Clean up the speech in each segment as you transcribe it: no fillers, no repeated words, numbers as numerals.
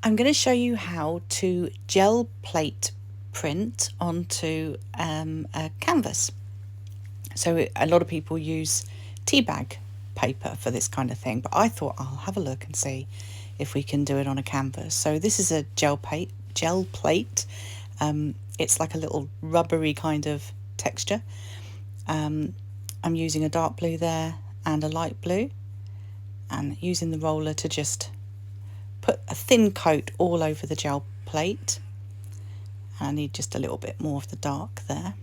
I'm going to show you how to gel plate print onto a canvas. So a lot of people use tea bag paper for this kind of thing, but I thought I'll have a look and see if we can do it on a canvas. So this is a gel plate. It's like a little rubbery kind of texture. I'm using a dark blue there and a light blue, and using the roller to just put a thin coat all over the gel plate. I need just a little bit more of the dark there.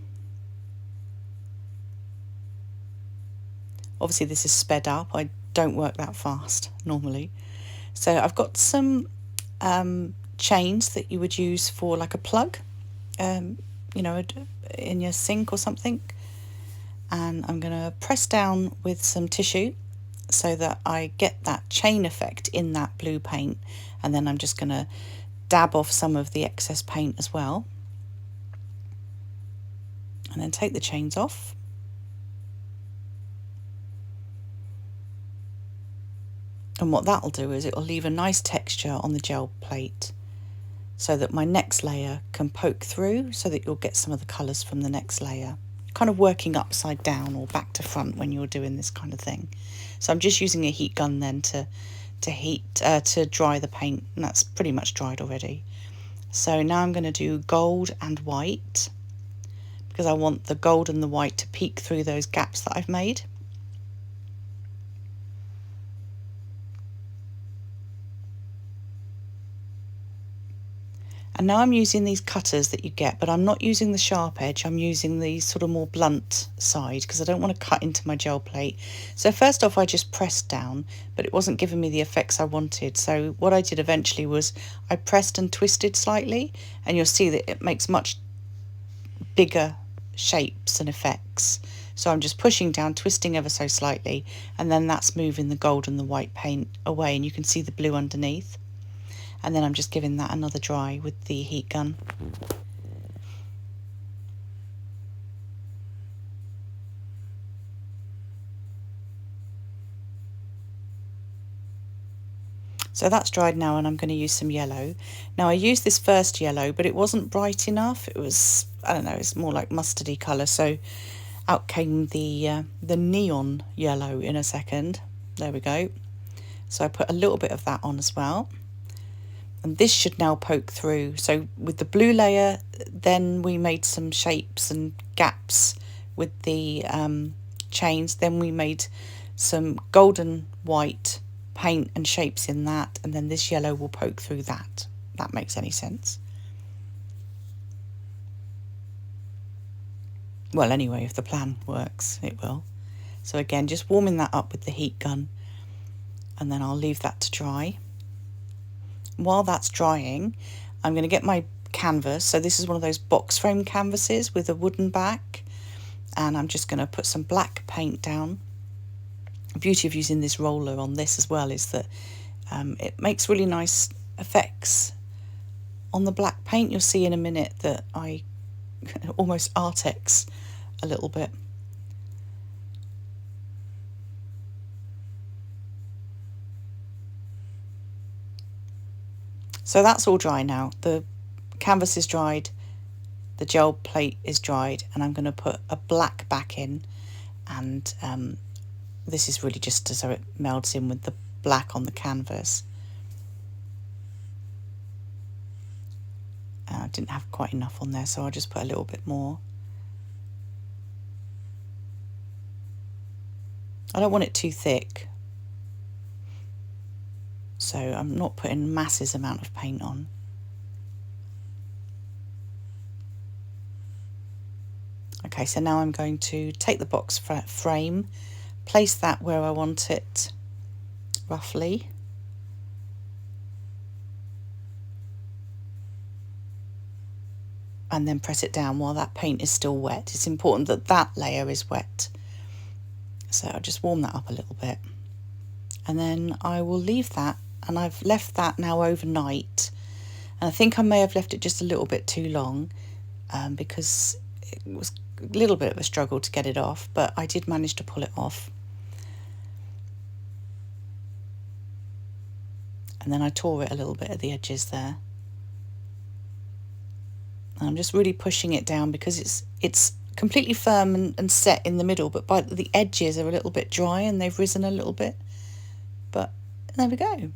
Obviously this is sped up, I don't work that fast normally. So I've got some chains that you would use for like a plug, you know, in your sink or something. And I'm going to press down with some tissue so that I get that chain effect in that blue paint, and then I'm just going to dab off some of the excess paint as well, and then take the chains off. And what that'll do is it'll leave a nice texture on the gel plate so that my next layer can poke through, so that you'll get some of the colours from the next layer, kind of working upside down or back to front when you're doing this kind of thing. So I'm just using a heat gun then to dry the paint, and that's pretty much dried already. So now I'm going to do gold and white, because I want the gold and the white to peek through those gaps that I've made. And now I'm using these cutters that you get, but I'm not using the sharp edge, I'm using the sort of more blunt side, because I don't want to cut into my gel plate. So first off I just pressed down, but it wasn't giving me the effects I wanted. So what I did eventually was I pressed and twisted slightly, and you'll see that it makes much bigger shapes and effects. So I'm just pushing down, twisting ever so slightly, and then that's moving the gold and the white paint away, and you can see the blue underneath. And then I'm just giving that another dry with the heat gun. So that's dried now, and I'm going to use some yellow. Now I used this first yellow, but it wasn't bright enough. It was, I don't know, it's more like mustardy colour. So out came the neon yellow in a second. There we go. So I put a little bit of that on as well. And this should now poke through. So with the blue layer, then we made some shapes and gaps with the chains. Then we made some golden white paint and shapes in that. And then this yellow will poke through that. If that makes any sense. Well, anyway, if the plan works, it will. So again, just warming that up with the heat gun. And then I'll leave that to dry. While that's drying, I'm going to get my canvas. So this is one of those box frame canvases with a wooden back, and I'm just going to put some black paint down. The beauty of using this roller on this as well is that it makes really nice effects on the black paint. You'll see in a minute that I almost Artex a little bit. So that's all dry now. The canvas is dried, the gel plate is dried, and I'm going to put a black back in, and this is really just so it melds in with the black on the canvas. I didn't have quite enough on there, so I'll just put a little bit more. I don't want it too thick, so I'm not putting masses amount of paint on. Okay, so now I'm going to take the box frame, place that where I want it roughly, and then press it down while that paint is still wet. It's important that that layer is wet. So I'll just warm that up a little bit, and then I will leave that. And I've left that now overnight, and I think I may have left it just a little bit too long because it was a little bit of a struggle to get it off, but I did manage to pull it off. and then I tore it a little bit at the edges there. And I'm just really pushing it down because it's completely firm and set in the middle, but the edges are a little bit dry and they've risen a little bit. But there we go.